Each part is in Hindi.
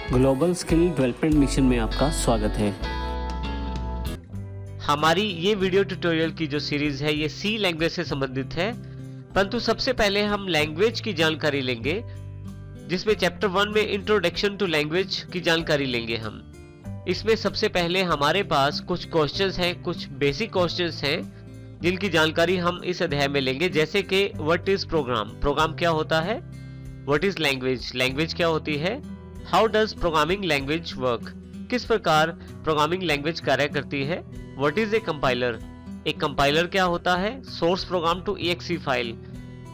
ग्लोबल स्किल डेवलपमेंट मिशन में आपका स्वागत है। हमारी ये वीडियो ट्यूटोरियल की जो सीरीज है ये सी लैंग्वेज से संबंधित है, परंतु सबसे पहले हम लैंग्वेज की जानकारी लेंगे, जिसमें चैप्टर 1 में इंट्रोडक्शन टू लैंग्वेज की जानकारी लेंगे हम। इसमें सबसे पहले हमारे पास कुछ क्वेश्चंस हैं, कुछ बेसिक क्वेश्चंस हैं जिनकी जानकारी हम इस अध्याय में लेंगे, जैसे कि व्हाट इज प्रोग्राम, प्रोग्राम क्या होता है, व्हाट इज लैंग्वेज, लैंग्वेज क्या होती है, how does programming language work, किस प्रकार प्रोग्रामिंग लैंग्वेज कार्य करती है, व्हाट इज ए कंपाइलर, एक कंपाइलर क्या होता है, source program to EXE file,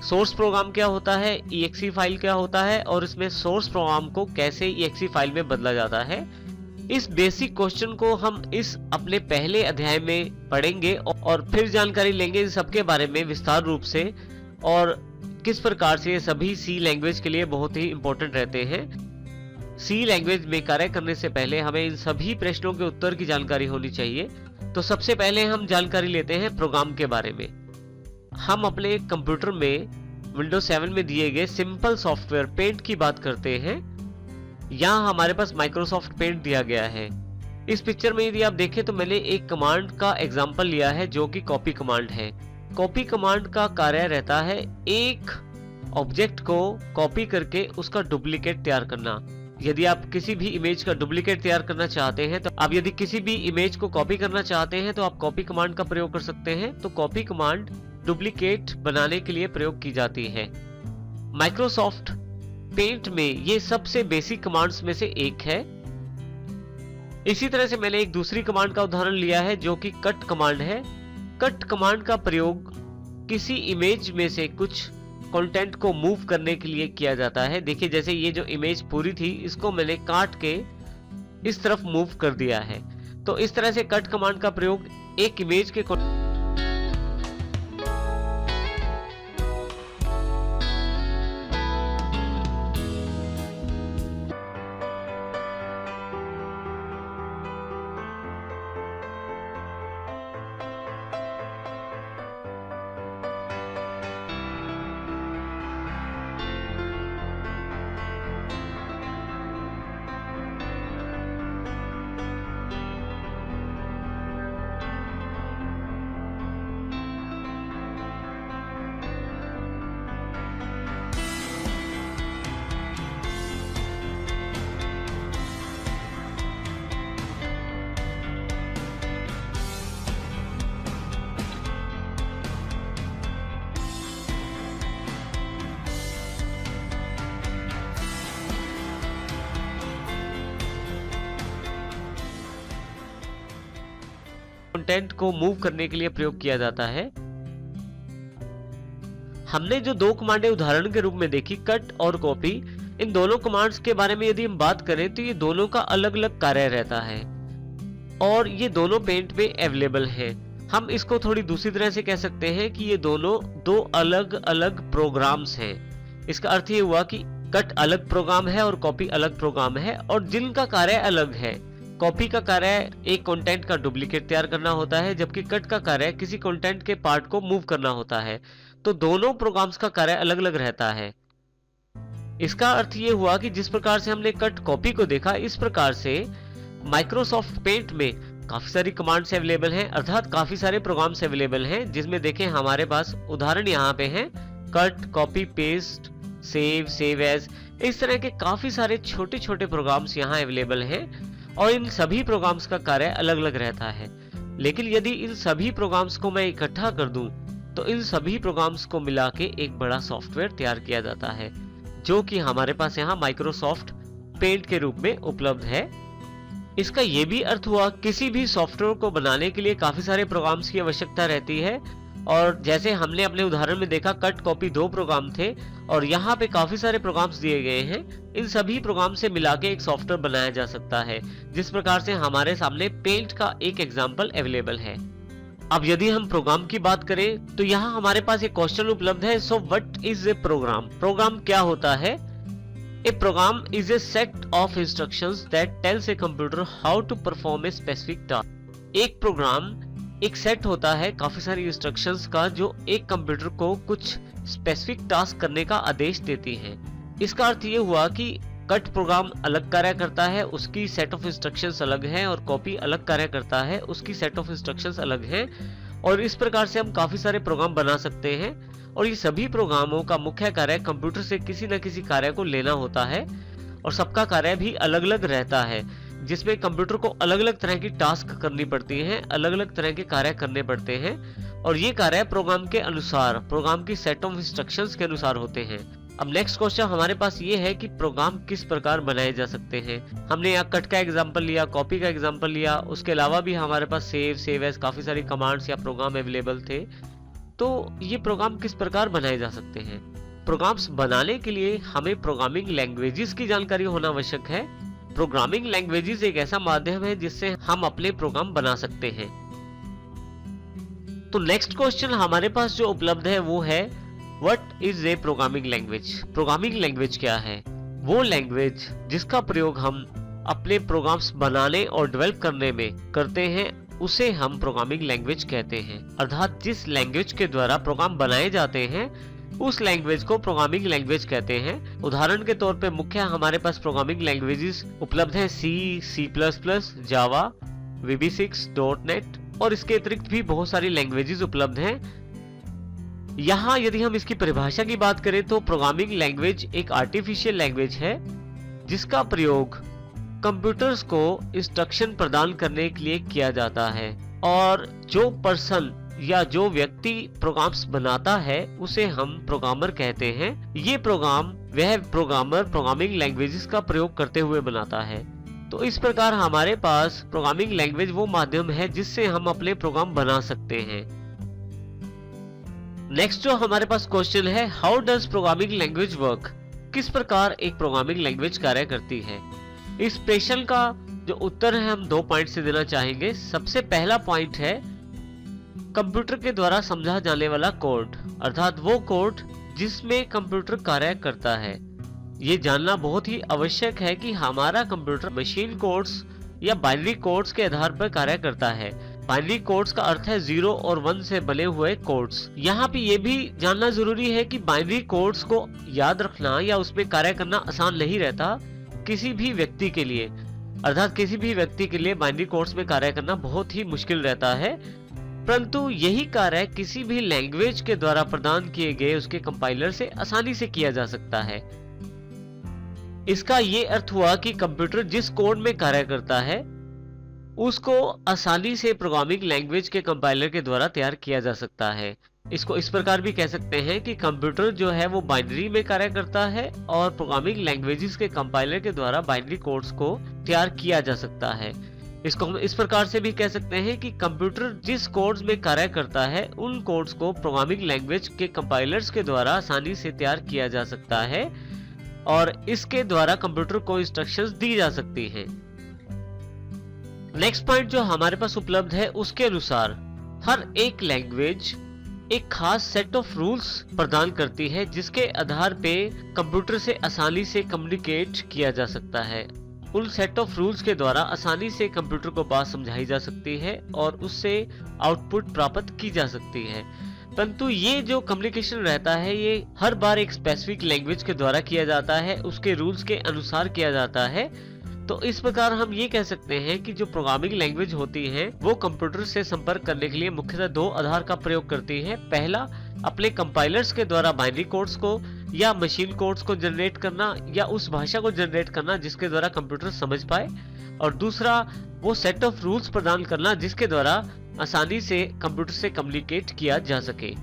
source program क्या होता है, EXE फाइल क्या होता है और इसमें सोर्स प्रोग्राम को कैसे EXE फाइल में बदला जाता है। इस बेसिक क्वेश्चन को हम इस अपने पहले अध्याय में पढ़ेंगे और फिर जानकारी लेंगे इन सबके बारे में विस्तार रूप से, और किस प्रकार से ये सभी सी लैंग्वेज के लिए बहुत ही इंपॉर्टेंट रहते हैं। सी लैंग्वेज में कार्य करने से पहले हमें इन सभी प्रश्नों के उत्तर की जानकारी होनी चाहिए। तो सबसे पहले हम जानकारी लेते हैं प्रोग्राम के बारे में। हम अपने कंप्यूटर में विंडोज 7 में दिए गए सिंपल सॉफ्टवेयर पेंट की बात करते हैं। यहाँ हमारे पास माइक्रोसॉफ्ट पेंट दिया गया है। इस पिक्चर में यदि आप देखें तो मैंने एक कमांड का एग्जांपल लिया है जो कि कॉपी कमांड है। कॉपी कमांड का कार्य रहता है एक ऑब्जेक्ट को कॉपी करके उसका डुप्लीकेट तैयार करना। यदि आप किसी भी इमेज का डुप्लीकेट तैयार करना चाहते हैं, तो आप यदि किसी भी इमेज को कॉपी करना चाहते हैं तो आप कॉपी कमांड का प्रयोग कर सकते हैं। तो कॉपी कमांड डुप्लीकेट बनाने के लिए प्रयोग की जाती है। माइक्रोसॉफ्ट पेंट में ये सबसे बेसिक कमांड्स में से एक है। इसी तरह से मैंने एक दूसरी कमांड का उदाहरण लिया है जो कि कट कमांड है। कट कमांड का प्रयोग किसी इमेज में से कुछ कंटेंट को मूव करने के लिए किया जाता है। देखिए, जैसे ये जो इमेज पूरी थी इसको मैंने काट के इस तरफ मूव कर दिया है। तो इस तरह से कट कमांड का प्रयोग एक इमेज के कंटेंट को मूव करने के लिए प्रयोग किया जाता है। हमने जो दो कमांडें उदाहरण के रूप में देखी, कट और कॉपी, इन दोनों कमांड्स के बारे में यदि हम बात करें तो ये दोनों का अलग अलग कार्य रहता है और ये दोनों पेंट में अवेलेबल है। हम इसको थोड़ी दूसरी तरह से कह सकते हैं कि ये दोनों दो अलग अलग प्रोग्राम्स हैं। इसका अर्थ ये हुआ कि कट अलग प्रोग्राम है और कॉपी अलग प्रोग्राम है, और जिनका कार्य अलग है। कॉपी का कार्य एक कंटेंट का डुप्लीकेट तैयार करना होता है, जबकि कट का कार्य किसी कंटेंट के पार्ट को मूव करना होता है। तो दोनों प्रोग्राम्स का कार्य अलग अलग रहता है। इसका अर्थ ये हुआ कि जिस प्रकार से हमने कट कॉपी को देखा, इस प्रकार से माइक्रोसॉफ्ट पेंट में काफी सारी कमांड्स अवेलेबल हैं, अर्थात काफी सारे प्रोग्राम्स अवेलेबल हैं, जिसमें देखें हमारे पास उदाहरण यहाँ पे हैं, cut, copy, paste, save, save as, इस तरह के काफी सारे छोटे छोटे प्रोग्राम्स यहाँ अवेलेबल हैं और इन सभी प्रोग्राम्स का कार्य अलग अलग रहता है। लेकिन यदि इन सभी प्रोग्राम्स को मैं इकट्ठा कर दूं तो इन सभी प्रोग्राम्स को मिला के एक बड़ा सॉफ्टवेयर तैयार किया जाता है, जो कि हमारे पास यहाँ माइक्रोसॉफ्ट पेंट के रूप में उपलब्ध है। इसका यह भी अर्थ हुआ किसी भी सॉफ्टवेयर को बनाने के लिए काफी सारे प्रोग्राम्स की आवश्यकता रहती है, और जैसे हमने अपने उदाहरण में देखा, कट कॉपी दो प्रोग्राम थे और यहाँ पे काफी सारे प्रोग्राम्स दिए गए हैं। इन सभी प्रोग्राम से मिला के एक सॉफ्टवेयर बनाया जा सकता है, जिस प्रकार से हमारे सामने पेंट का एक एग्जाम्पल अवेलेबल है। अब यदि हम प्रोग्राम की बात करें तो यहाँ हमारे पास एक क्वेश्चन उपलब्ध है। So what is a program, program क्या होता है। A program is a set of instructions that tells a computer how to perform a specific task. एक प्रोग्राम एक सेट होता है काफी सारी इंस्ट्रक्शंस का, जो एक कंप्यूटर को कुछ स्पेसिफिक टास्क करने का आदेश देती हैं। इसका अर्थ ये हुआ कि कट प्रोग्राम अलग कार्य करता है, उसकी सेट ऑफ इंस्ट्रक्शंस अलग है, और कॉपी अलग कार्य करता है, उसकी सेट ऑफ इंस्ट्रक्शंस अलग है। और इस प्रकार से हम काफी सारे प्रोग्राम बना सकते हैं, और ये सभी प्रोग्रामों का मुख्य कार्य कंप्यूटर से किसी न किसी कार्य को लेना होता है, और सबका कार्य भी अलग अलग रहता है, जिसमें कंप्यूटर को अलग अलग तरह की टास्क करनी पड़ती हैं, अलग अलग तरह के कार्य करने पड़ते हैं, और ये कार्य प्रोग्राम के अनुसार, प्रोग्राम की सेट ऑफ इंस्ट्रक्शंस के अनुसार होते हैं। अब नेक्स्ट क्वेश्चन हमारे पास ये है कि प्रोग्राम किस प्रकार बनाए जा सकते हैं। हमने यहाँ कट का एग्जांपल लिया, कॉपी का एग्जांपल लिया, उसके अलावा भी हमारे पास सेव एज काफी सारी कमांड्स या प्रोग्राम अवेलेबल थे। तो ये प्रोग्राम किस प्रकार बनाए जा सकते हैं? प्रोग्राम्स बनाने के लिए हमें प्रोग्रामिंग लैंग्वेजेस की जानकारी होना आवश्यक है। प्रोग्रामिंग लैंग्वेजेस एक ऐसा माध्यम है जिससे हम अपने प्रोग्राम बना सकते हैं। तो नेक्स्ट क्वेश्चन हमारे पास जो उपलब्ध है वो है, what is A programming language? Programming language क्या है? वो लैंग्वेज जिसका प्रयोग हम अपने प्रोग्राम्स बनाने और डेवलप करने में करते हैं, उसे हम प्रोग्रामिंग लैंग्वेज कहते हैं। अर्थात जिस लैंग्वेज के द्वारा प्रोग्राम बनाए जाते हैं उस लैंग्वेज को प्रोग्रामिंग लैंग्वेज कहते हैं। उदाहरण के तौर पे मुख्य हमारे पास प्रोग्रामिंग लैंग्वेजेस उपलब्ध है C++, जावा, VB6, .NET, और इसके अतिरिक्त भी बहुत सारी लैंग्वेजेस उपलब्ध हैं। यहाँ यदि हम इसकी परिभाषा की बात करें तो प्रोग्रामिंग लैंग्वेज एक आर्टिफिशियल लैंग्वेज है जिसका प्रयोग कंप्यूटर्स को इंस्ट्रक्शन प्रदान करने के लिए किया जाता है, और जो पर्सन या जो व्यक्ति प्रोग्राम्स बनाता है उसे हम प्रोग्रामर कहते हैं। ये प्रोग्राम वह प्रोग्रामर प्रोग्रामिंग लैंग्वेजेस का प्रयोग करते हुए बनाता है। तो इस प्रकार हमारे पास प्रोग्रामिंग लैंग्वेज वो माध्यम है जिससे हम अपने प्रोग्राम बना सकते हैं। नेक्स्ट जो हमारे पास क्वेश्चन है, how does programming language work? किस प्रकार एक प्रोग्रामिंग लैंग्वेज कार्य करती है? इस प्रश्न का जो उत्तर है हम 2 पॉइंट से देना चाहेंगे। सबसे पहला पॉइंट है कंप्यूटर के द्वारा समझा जाने वाला कोड, अर्थात वो कोड जिसमें कंप्यूटर कार्य करता है। ये जानना बहुत ही आवश्यक है कि हमारा कंप्यूटर मशीन कोड्स या बाइनरी कोड्स के आधार पर कार्य करता है। बाइनरी कोड्स का अर्थ है 0 और 1 से बने हुए कोड्स। यहाँ पे ये भी जानना जरूरी है कि बाइनरी कोड्स को याद रखना या उसमें कार्य करना आसान नहीं रहता किसी भी व्यक्ति के लिए। अर्थात किसी भी व्यक्ति के लिए बाइनरी कोड्स में कार्य करना बहुत ही मुश्किल रहता है, परंतु यही कार्य किसी भी लैंग्वेज के द्वारा प्रदान किए गए उसके कंपाइलर से आसानी से किया जा सकता है। इसका ये अर्थ हुआ कि कंप्यूटर जिस कोड में कार्य करता है उसको आसानी से प्रोग्रामिंग लैंग्वेज के कंपाइलर के द्वारा तैयार किया जा सकता है। इसको इस प्रकार भी कह सकते हैं कि कंप्यूटर जो है वो बाइनरी में कार्य करता है और प्रोग्रामिंग लैंग्वेजेस के कंपाइलर के द्वारा बाइनरी कोड्स को तैयार किया जा सकता है। इसको हम इस प्रकार से भी कह सकते हैं कि कंप्यूटर जिस कोड्स में कार्य करता है उन कोड्स को प्रोग्रामिंग लैंग्वेज के कंपाइलर्स के द्वारा आसानी से तैयार किया जा सकता है और इसके द्वारा कंप्यूटर को इंस्ट्रक्शंस दी जा सकती हैं। नेक्स्ट पॉइंट जो हमारे पास उपलब्ध है उसके अनुसार हर एक लैंग्वेज एक खास सेट ऑफ रूल्स प्रदान करती है जिसके आधार पे कंप्यूटर से आसानी से कम्युनिकेट किया जा सकता है। उन सेट ऑफ रूल्स के द्वारा आसानी से कंप्यूटर को बात समझाई जा सकती है और उससे आउटपुट प्राप्त की जा सकती है। परंतु ये जो कम्युनिकेशन रहता है ये हर बार एक स्पेसिफिक लैंग्वेज के द्वारा किया जाता है, उसके रूल्स के अनुसार किया जाता है। तो इस प्रकार हम ये कह सकते हैं कि जो प्रोग्रामिंग लैंग्वेज होती है वो कंप्यूटर से संपर्क करने के लिए मुख्यतः 2 आधार का प्रयोग करती है। पहला, अपने कंपाइलर्स के द्वारा बाइनरी कोड्स को या मशीन कोड्स को जनरेट करना या उस भाषा को जनरेट करना जिसके द्वारा कंप्यूटर समझ पाए, और दूसरा वो सेट ऑफ रूल्स प्रदान करना जिसके द्वारा आसानी से कंप्यूटर से कम्युनिकेट किया जा सके।